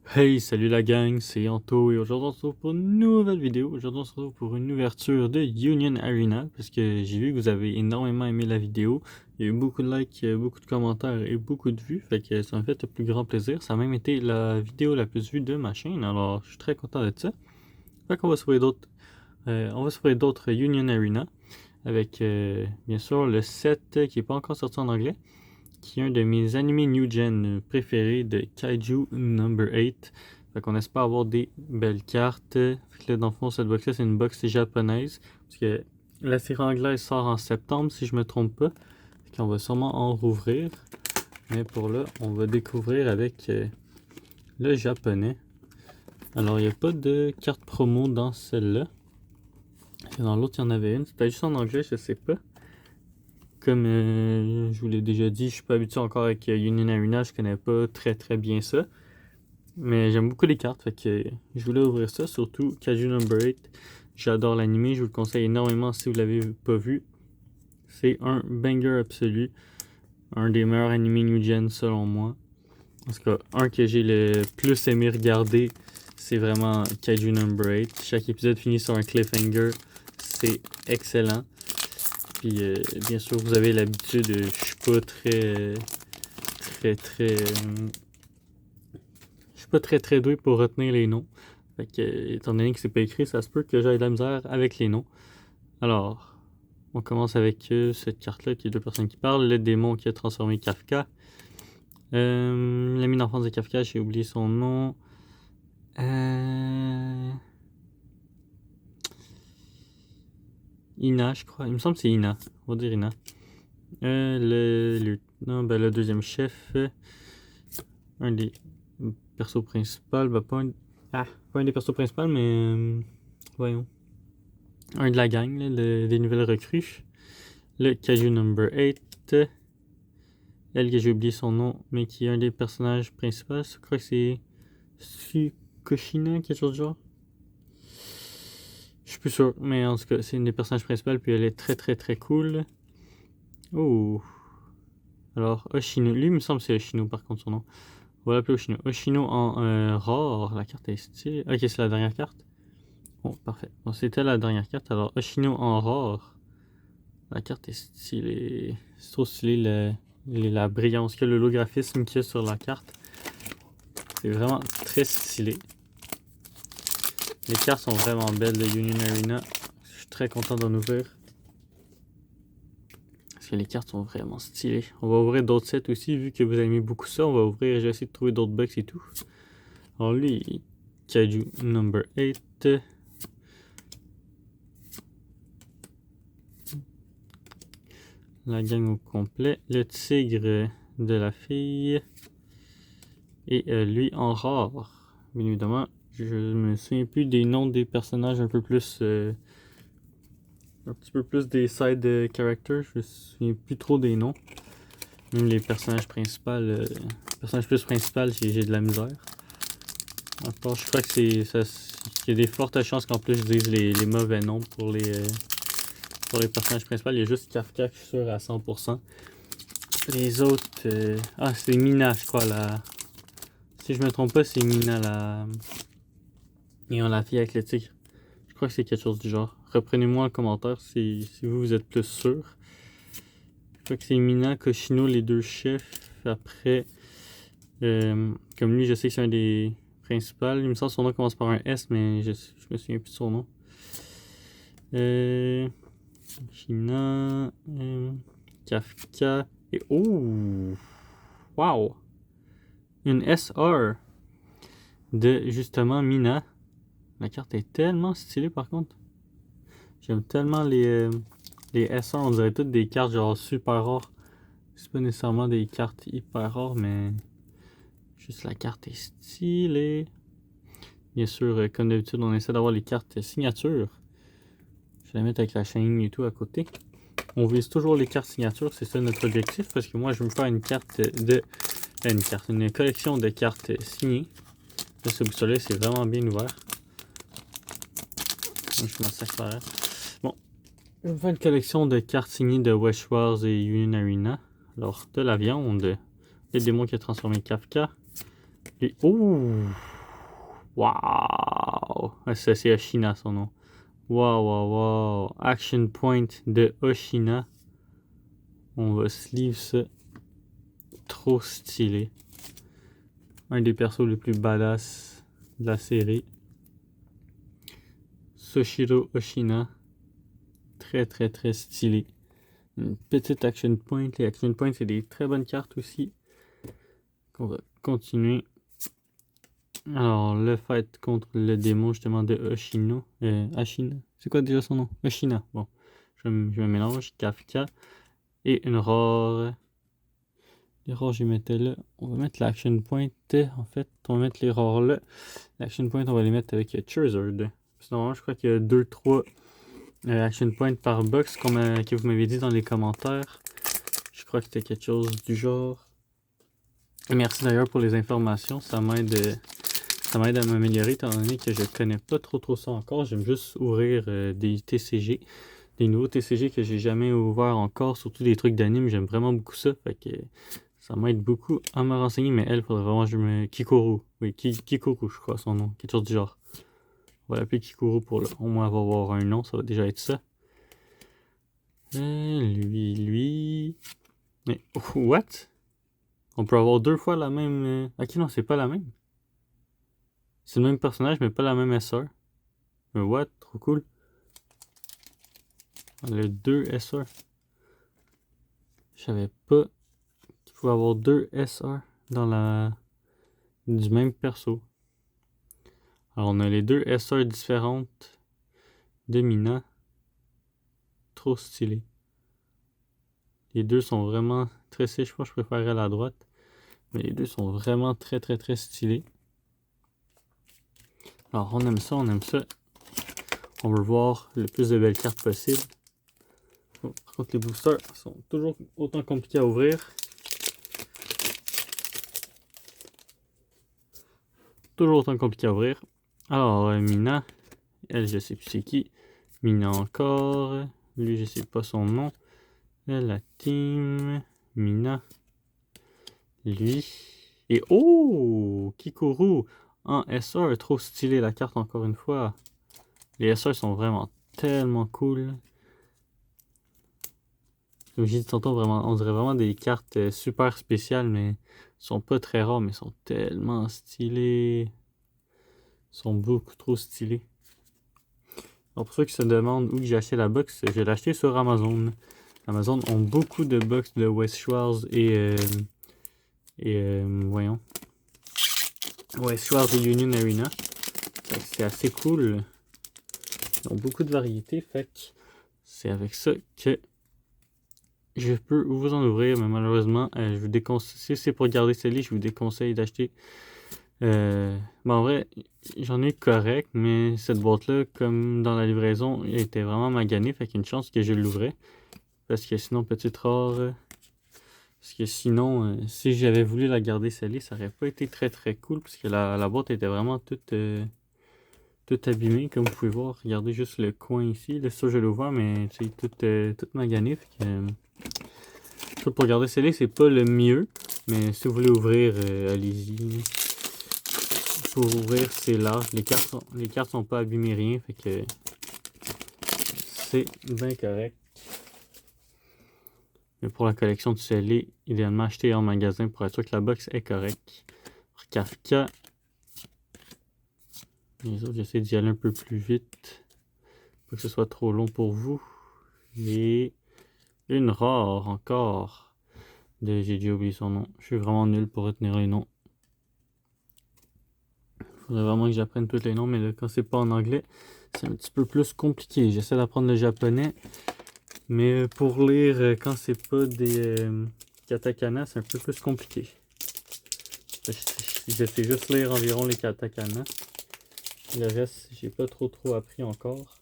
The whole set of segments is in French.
Hey, salut la gang, c'est Anto et aujourd'hui on se retrouve pour une nouvelle vidéo. Aujourd'hui on se retrouve pour une ouverture de Union Arena parce que j'ai vu que vous avez énormément aimé la vidéo. Il y a eu beaucoup de likes, beaucoup de commentaires et beaucoup de vues, fait que ça m'a fait le plus grand plaisir. Ça a même été la vidéo la plus vue de ma chaîne, alors je suis très content de ça. Fait qu'on va s'ouvrir d'autres, on va s'ouvrir d'autres Union Arena avec bien sûr le set qui est pas encore sorti en anglais, qui est un de mes animés New Gen préférés de Kaiju Number 8. Fait qu'on espère avoir des belles cartes. Fait que là, dans le fond, cette box-là, c'est une box japonaise. Parce que la série anglaise sort en septembre, si je me trompe pas. Fait qu'on va sûrement en rouvrir. Mais pour là, on va découvrir avec le japonais. Alors, il n'y a pas de carte promo dans celle-là. Dans l'autre, il y en avait une. C'était juste en anglais, je sais pas. Comme je vous l'ai déjà dit, je suis pas habitué encore avec Union Arena, je connais pas très bien ça. Mais j'aime beaucoup les cartes, fait que je voulais ouvrir ça, surtout Kaiju Number 8. J'adore l'anime, je vous le conseille énormément si vous l'avez pas vu. C'est un banger absolu, un des meilleurs animés New Gen selon moi. En tout cas, un que j'ai le plus aimé regarder, c'est vraiment Kaiju Number 8. Chaque épisode finit sur un cliffhanger, c'est excellent. Puis bien sûr, vous avez l'habitude, je suis pas je suis pas très doué pour retenir les noms. Fait que, étant donné que c'est pas écrit, ça se peut que j'aille de la misère avec les noms. Alors, on commence avec cette carte-là qui est deux personnes qui parlent. Le démon qui a transformé Kafka. L'ami d'enfance de Kafka, j'ai oublié son nom. Ina, je crois. Il me semble que c'est Ina. On va dire Ina. Le deuxième chef. Un des persos principaux. Bah, pas un des persos principaux, mais voyons. Un de la gang, là, des nouvelles recrues. Le Kaiju Number 8. Elle que j'ai oublié son nom, mais qui est un des personnages principaux. Je crois que c'est Sukoshina, quelque chose du genre. Je suis plus sûr, mais en tout cas, c'est une des personnages principaux, puis elle est très cool. Oh. Alors, Oshino. Lui, il me semble que c'est Oshino, par contre, son nom. On va l'appeler Oshino. Oshino en rare. La carte est stylée. Ok, c'est la dernière carte. Bon, parfait. Bon, c'était la dernière carte. Alors, Oshino en rare. La carte est stylée. C'est trop stylé la brillance que l'holographisme qu'il y a sur la carte. C'est vraiment très stylé. Les cartes sont vraiment belles de Union Arena. Je suis très content d'en ouvrir. Parce que les cartes sont vraiment stylées. On va ouvrir d'autres sets aussi, vu que vous aimez beaucoup ça. On va ouvrir, j'ai essayé de trouver d'autres box et tout. Alors lui, Kaiju Number 8. La gang au complet. Le tigre de la fille. Et lui en rare. Bien évidemment, je me souviens plus des noms des personnages un peu plus. Un petit peu plus des side characters. Je me souviens plus trop des noms. Même les personnages principaux. Personnages plus principaux, j'ai de la misère. Encore, je crois que c'est. Il y a des fortes chances qu'en plus je dise les mauvais noms pour les personnages principaux. Il y a juste Kafka, je suis sûr à 100%. Les autres. Ah, c'est Mina, je crois. Si je me trompe pas, c'est Mina la. Et on la fille avec le tigre. Je crois que c'est quelque chose du genre. Reprenez-moi en commentaire si vous êtes plus sûr. Je crois que c'est Mina, Koshino, les deux chefs. Après, comme lui, je sais que c'est un des principaux. Il me semble que son nom commence par un S, mais je me souviens plus de son nom. China, Kafka, et oh! Wow! Une SR de justement Mina. La carte est tellement stylée par contre. J'aime tellement les SR, on dirait toutes des cartes genre super rares. C'est pas nécessairement des cartes hyper rares, mais juste la carte est stylée. Bien sûr, comme d'habitude, on essaie d'avoir les cartes signatures. Je vais la mettre avec la chaîne et tout à côté. On vise toujours les cartes signatures, c'est ça notre objectif, parce que moi je veux me faire une collection de cartes signées. Là, ce bout-là, c'est vraiment bien ouvert. Moi, je massacre par là. Bon, je vais me faire une collection de cartes signées de Wesh Wars et Union Arena. Alors, de la viande, le démon qui a transformé Kafka. Et oh! Waouh! C'est Oshina son nom. Waouh, waouh, waouh. Action Point de Oshina. On va sleeve ça. Trop stylé. Un des persos les plus badass de la série. Soshiro Oshina. Très très très stylé. Une petite Action Point. Les Action Point, c'est des très bonnes cartes aussi. On va continuer. Alors, le fight contre le démon justement de Oshino. Ashina. C'est quoi déjà son nom? Oshina. Bon, je me mélange. Kafka. Et une rare. Les rares, je les mettais là. On va mettre l'action point. En fait, on va mettre les rares là. L'action point, on va les mettre avec Charizard. Sinon, je crois qu'il y a 2-3 action points par box que vous m'avez dit dans les commentaires. Je crois que c'était quelque chose du genre. Merci d'ailleurs pour les informations. Ça m'aide à m'améliorer étant donné que je connais pas trop ça encore. J'aime juste ouvrir des TCG. Des nouveaux TCG que j'ai jamais ouverts encore. Surtout des trucs d'anime. J'aime vraiment beaucoup ça. Fait que ça m'aide beaucoup à me renseigner. Mais elle, faudrait vraiment que je me... Kikoru. Oui, Kikoru, je crois son nom. Quelque chose du genre. On va l'appeler Kikoru pour au moins avoir un nom. Ça va déjà être ça. Lui... Mais, what? On peut avoir 2 fois la même... Ok, non, c'est pas la même. C'est le même personnage, mais pas la même SR. Mais what? Trop cool. Le 2 SR. Je savais pas qu'il pouvait avoir 2 SR du même perso. Alors, on a les 2 SR différentes de Mina. Trop stylé. Les deux sont vraiment très stylés. Je pense que je préférerais la droite. Mais les deux sont vraiment très stylés. Alors, on aime ça, on aime ça. On veut voir le plus de belles cartes possible. Bon, par contre, les boosters sont toujours autant compliqués à ouvrir. Toujours autant compliqué à ouvrir. Alors, Mina. Elle, je sais plus c'est qui. Mina encore. Lui, je sais pas son nom. La team. Mina. Lui. Et oh! Kikoru en SR. Trop stylé la carte encore une fois. Les SR sont vraiment tellement cool. Comme j'ai dit tantôt, vraiment, on dirait vraiment des cartes super spéciales, mais sont pas très rares, mais sont tellement stylées. Sont beaucoup trop stylés. Alors pour ceux qui se demandent où j'ai acheté la box, je l'ai acheté sur Amazon. Amazon ont beaucoup de box de West Schwarz voyons. West Schwarz et Union Arena. C'est assez cool. Ils ont beaucoup de variétés, fait que c'est avec ça que je peux vous en ouvrir, mais malheureusement, je vous déconseille, si c'est pour garder ce lit, je vous déconseille d'acheter. En vrai, j'en ai eu correct, mais cette boîte-là, comme dans la livraison, elle était vraiment maganée, fait qu'il y a une chance que je l'ouvrais. Parce que sinon, petite rare. Parce que sinon, si j'avais voulu la garder scellée, ça aurait pas été très cool, parce que la boîte était vraiment toute abîmée, comme vous pouvez voir. Regardez juste le coin ici, là, ça je l'ai ouvert, mais c'est toute maganée, fait que... Ça, pour garder scellé, c'est pas le mieux, mais si vous voulez ouvrir, allez-y. Pour ouvrir, c'est large. Les cartes sont pas abîmées, rien, fait que c'est bien correct. Mais pour la collection de scellé, idéalement acheter en magasin pour être sûr que la box est correcte. Pour Kafka, les autres, j'essaie d'y aller un peu plus vite pour que ce soit trop long pour vous. Et une rare encore j'ai déjà oublié son nom. Je suis vraiment nul pour retenir les noms. Faudrait vraiment que j'apprenne tous les noms, mais là, quand c'est pas en anglais, c'est un petit peu plus compliqué. J'essaie d'apprendre le japonais, mais pour lire quand c'est pas des katakana, c'est un peu plus compliqué. J'essaie juste de lire environ les katakana. Le reste, j'ai pas trop appris encore.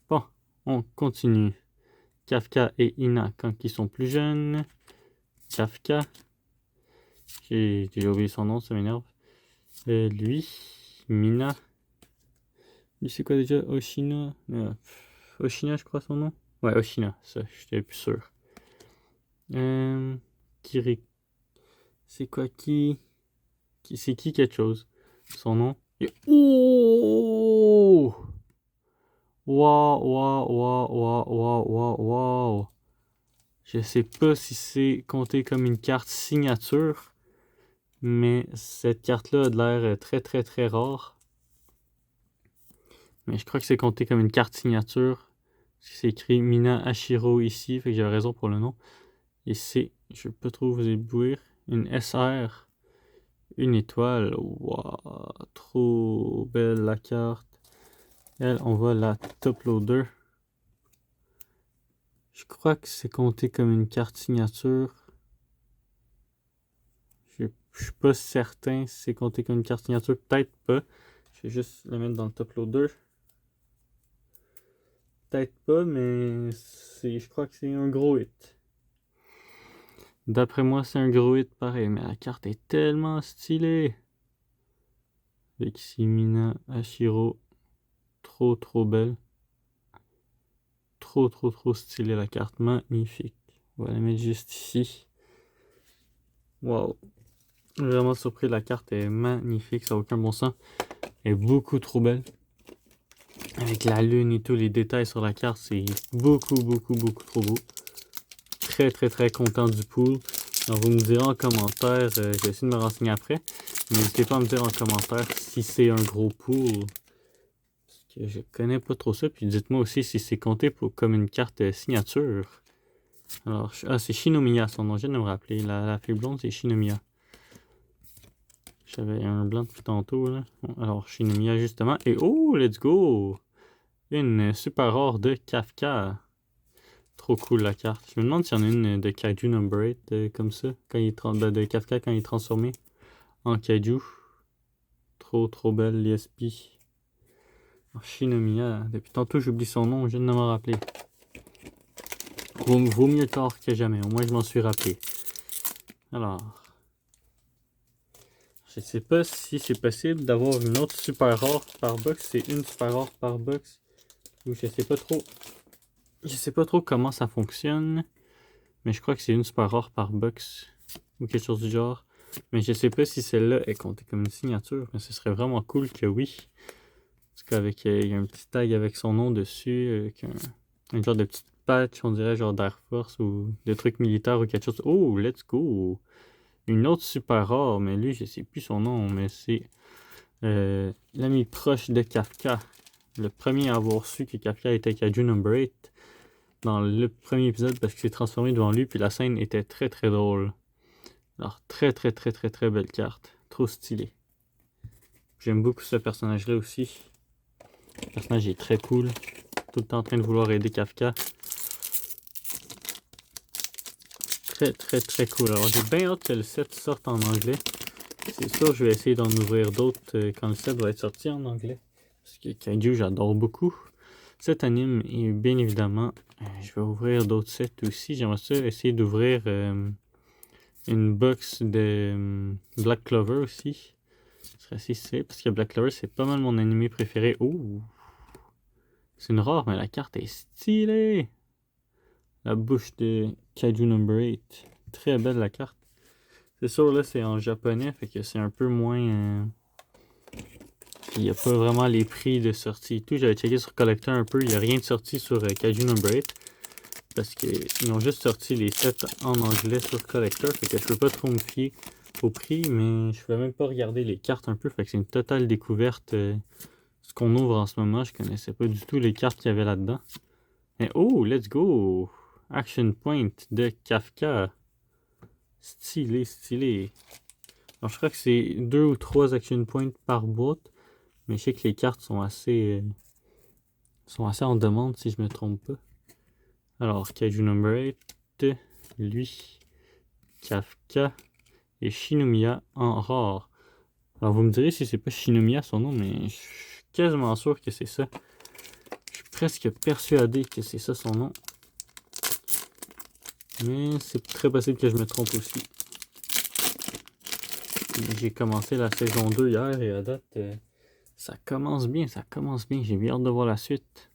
Bon, on continue. Kafka et Ina quand ils sont plus jeunes. Kafka. J'ai déjà oublié son nom, ça m'énerve. Lui, Mina. Lui, c'est quoi déjà? Oshina? Oshina, je crois son nom. Ouais, Oshina, ça, j'étais plus sûr. Kiri. C'est quoi qui? C'est qui quelque chose? Son nom? Oh! Waouh, waouh, waouh, waouh, waouh, waouh, waouh. Je sais pas si c'est compté comme une carte signature, mais cette carte-là a de l'air très très très rare. Mais je crois que c'est compté comme une carte signature. C'est écrit Mina Hashiro ici, fait que j'ai raison pour le nom. Et c'est, je peux trop vous éblouir, une SR, une étoile. Waouh, trop belle la carte. Elle, on va la top loader. Je crois que c'est compté comme une carte signature. Je suis pas certain si c'est compté comme une carte signature. Peut-être pas. Je vais juste le mettre dans le top loader. Peut-être pas, mais je crois que c'est un gros hit. D'après moi, c'est un gros hit pareil, mais la carte est tellement stylée. Avec ici Mina Hashiro. Trop trop belle. Trop trop trop stylée la carte. Magnifique. On va la mettre juste ici. Wow. Vraiment surpris, la carte est magnifique, ça n'a aucun bon sens. Elle est beaucoup trop belle. Avec la lune et tous les détails sur la carte, c'est beaucoup trop beau. Très très très content du pool. Alors vous me direz en commentaire, je vais essayer de me renseigner après. N'hésitez pas à me dire en commentaire si c'est un gros pool. Parce que je connais pas trop ça. Puis dites-moi aussi si c'est compté comme une carte signature. Alors, c'est Shinomiya son nom, je viens de me rappeler. La fille blonde, c'est Shinomiya. J'avais un blanc depuis tantôt, là. Bon, alors, Shinomiya, justement. Et oh, let's go! Une super rare de Kafka. Trop cool, la carte. Je me demande s'il y en a une de Kaiju Number 8, comme ça. Quand il est de Kafka, quand il est transformé en Kaiju. Trop, trop belle, l'ESP. Shinomiya. Depuis tantôt, j'oublie son nom. Je viens de me rappeler. Vaut mieux tard que jamais. Au moins, je m'en suis rappelé. Alors... Je sais pas si c'est possible d'avoir une autre super rare par box. C'est une super rare par box. Ou je sais pas trop. Je sais pas trop comment ça fonctionne. Mais je crois que c'est une super rare par box. Ou quelque chose du genre. Mais je sais pas si celle-là est comptée comme une signature. Mais ce serait vraiment cool que oui. Parce qu'avec il y a un petit tag avec son nom dessus. Avec un genre de petite patch, on dirait genre d'Air Force ou de trucs militaires ou quelque chose. Oh, let's go! Une autre super rare, mais lui, je sais plus son nom, mais c'est l'ami proche de Kafka. Le premier à avoir su que Kafka était Kaiju Number 8 dans le premier épisode parce qu'il s'est transformé devant lui, puis la scène était très très drôle. Alors, très très très très très belle carte. Trop stylé. J'aime beaucoup ce personnage-là aussi. Le personnage est très cool. Tout le temps en train de vouloir aider Kafka. Très très très cool. Alors, j'ai bien hâte que le set sorte en anglais. C'est sûr, je vais essayer d'en ouvrir d'autres quand le set va être sorti en anglais. Parce que Kaiju, j'adore beaucoup cet anime. Et bien évidemment, je vais ouvrir d'autres sets aussi. J'aimerais ça essayer d'ouvrir une box de Black Clover aussi. Ce serait assez stylé parce que Black Clover, c'est pas mal mon animé préféré. Oh! C'est une rare, mais la carte est stylée! La bouche de Kaiju Number 8. Très belle la carte. C'est sûr, là, c'est en japonais, fait que c'est un peu moins... il n'y a pas vraiment les prix de sortie et tout. J'avais checké sur Collector un peu, il n'y a rien de sorti sur Kaiju Number 8. Parce qu'ils ont juste sorti les sets en anglais sur Collector, fait que je peux pas trop me fier au prix, mais je peux même pas regarder les cartes un peu, fait que c'est une totale découverte. Ce qu'on ouvre en ce moment, je connaissais pas du tout les cartes qu'il y avait là-dedans. Mais oh, let's go! Action Point de Kafka. Stylé, stylé. Alors je crois que c'est 2 ou 3 Action Points par boîte. Mais je sais que les cartes sont assez en demande si je me trompe pas. Alors, Kaiju Number 8, lui, Kafka et Shinomiya en rare. Alors vous me direz si c'est pas Shinomiya son nom, mais je suis quasiment sûr que c'est ça. Je suis presque persuadé que c'est ça son nom. Mais c'est très possible que je me trompe aussi. J'ai commencé la saison 2 hier et à date, ça commence bien, ça commence bien. J'ai bien hâte de voir la suite.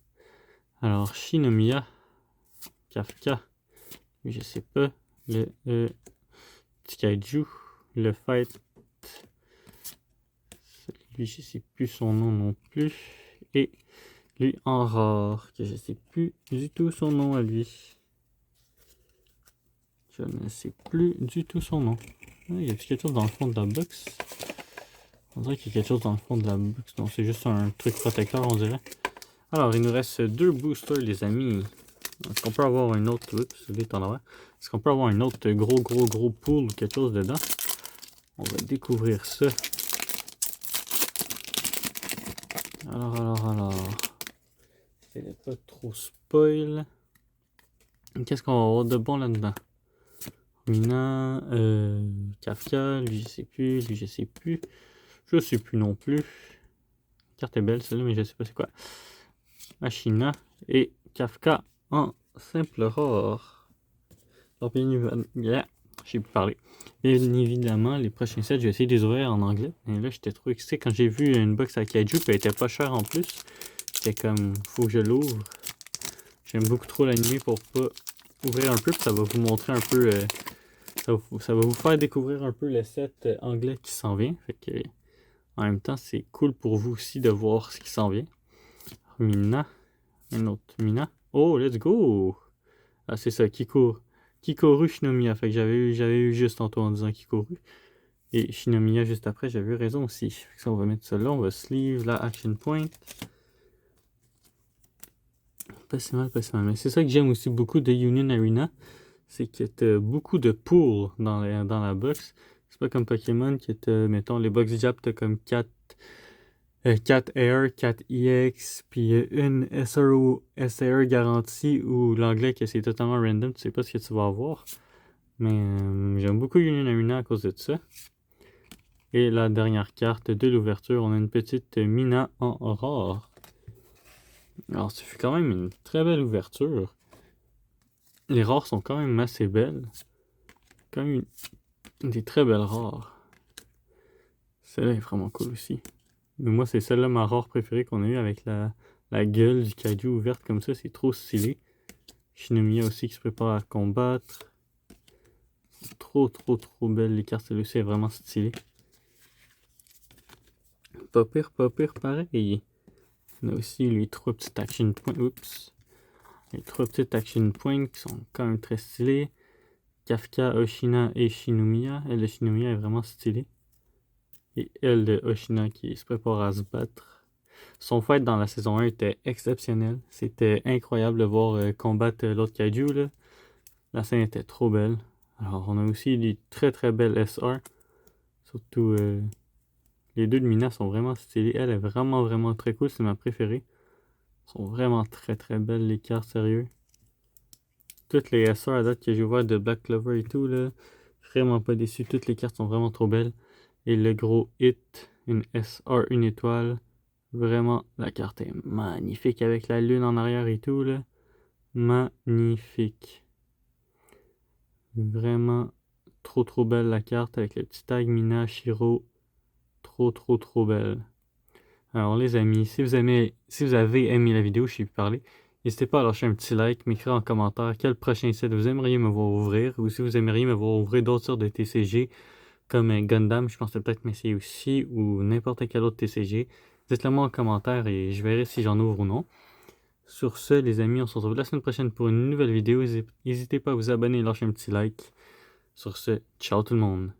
Alors, Shinomiya, Kafka, je sais pas, le petit Kaiju, le Fight Lui, je sais plus son nom non plus. Et lui en rare, que je sais plus du tout son nom à lui. Je ne sais plus du tout son nom. Ah, il y a quelque chose dans le fond de la box. On dirait qu'il y a quelque chose dans le fond de la box. Non, c'est juste un truc protecteur, on dirait. Alors, il nous reste 2 boosters, les amis. Est-ce qu'on peut avoir un autre... Oups, est-ce qu'on peut avoir un autre gros pool ou quelque chose dedans? On va découvrir ça. Alors. J'essaie de pas trop spoil. Qu'est-ce qu'on va avoir de bon là-dedans? Mina, Kafka, lui je sais plus, lui je sais plus. Je sais plus non plus. La carte est belle celle-là, mais je sais pas c'est quoi. Ashina et Kafka en simple rare. Alors bien évidemment, j'ai pu parler. Bien évidemment, les prochains sets, je vais essayer de les ouvrir en anglais. Et là, j'étais trop excité quand j'ai vu une box à Kaiju, puis elle était pas chère en plus. J'étais comme, faut que je l'ouvre. J'aime beaucoup trop l'anime pour pas ouvrir un peu, puis ça va vous montrer un peu, ça va vous faire découvrir un peu le set anglais qui s'en vient. Fait que, en même temps, c'est cool pour vous aussi de voir ce qui s'en vient. Mina, un autre Mina. Oh, let's go! Ah, c'est ça, Kikoru Shinomiya. Fait que j'avais eu juste tantôt en disant Kikoru. Et Shinomiya juste après, j'avais eu raison aussi. Fait que ça, on va mettre ça là. On va sleeve la action point. Pas si mal. Mais c'est ça que j'aime aussi beaucoup de Union Arena. C'est qu'il y a beaucoup de pools dans la box. C'est pas comme Pokémon qui est, mettons, les box Jap, t'as comme 4 Air, 4 EX, puis une SRO garantie ou l'anglais que c'est totalement random, tu sais pas ce que tu vas avoir. Mais j'aime beaucoup Union Arena à cause de ça. Et la dernière carte de l'ouverture, on a une petite Mina en rare. Alors, ça fait quand même une très belle ouverture. Les rares sont quand même assez belles. Quand même des très belles rares. Celle-là est vraiment cool aussi. Mais moi, c'est celle-là ma rare préférée qu'on a eue avec la gueule du kaiju ouverte comme ça. C'est trop stylé. Shinomiya aussi qui se prépare à combattre. Trop belle les cartes. Celle-là aussi est vraiment stylée. Pas pire pareil. On a aussi les 3 petites action points. Oups. Les 3 petites action points qui sont quand même très stylées. Kafka, Oshina et Shinomiya. Elle de Shinomiya est vraiment stylée. Et elle de Oshina qui se prépare à se battre. Son fight dans la saison 1 était exceptionnel. C'était incroyable de voir combattre l'autre kaiju. Là. La scène était trop belle. Alors on a aussi des très belles SR. Surtout les deux de Mina sont vraiment stylées. Elle est vraiment très cool. C'est ma préférée. Elles sont vraiment très belles les cartes, sérieux. Toutes les SR à date que j'ai ouvertes de Black Clover et tout, là, vraiment pas déçu. Toutes les cartes sont vraiment trop belles. Et le gros hit, une SR, une étoile. Vraiment, la carte est magnifique avec la lune en arrière et tout, là. Magnifique. Vraiment trop belle la carte avec le petit tag Mina, Shiro. Trop belle. Alors les amis, si vous avez aimé la vidéo, je sais plus parler, n'hésitez pas à lâcher un petit like, m'écrire en commentaire quel prochain set vous aimeriez me voir ouvrir, ou si vous aimeriez me voir ouvrir d'autres sortes de TCG, comme un Gundam, je pensais peut-être m'essayer aussi, ou n'importe quel autre TCG. Dites-le moi en commentaire et je verrai si j'en ouvre ou non. Sur ce, les amis, on se retrouve la semaine prochaine pour une nouvelle vidéo. N'hésitez pas à vous abonner et lâcher un petit like. Sur ce, ciao tout le monde.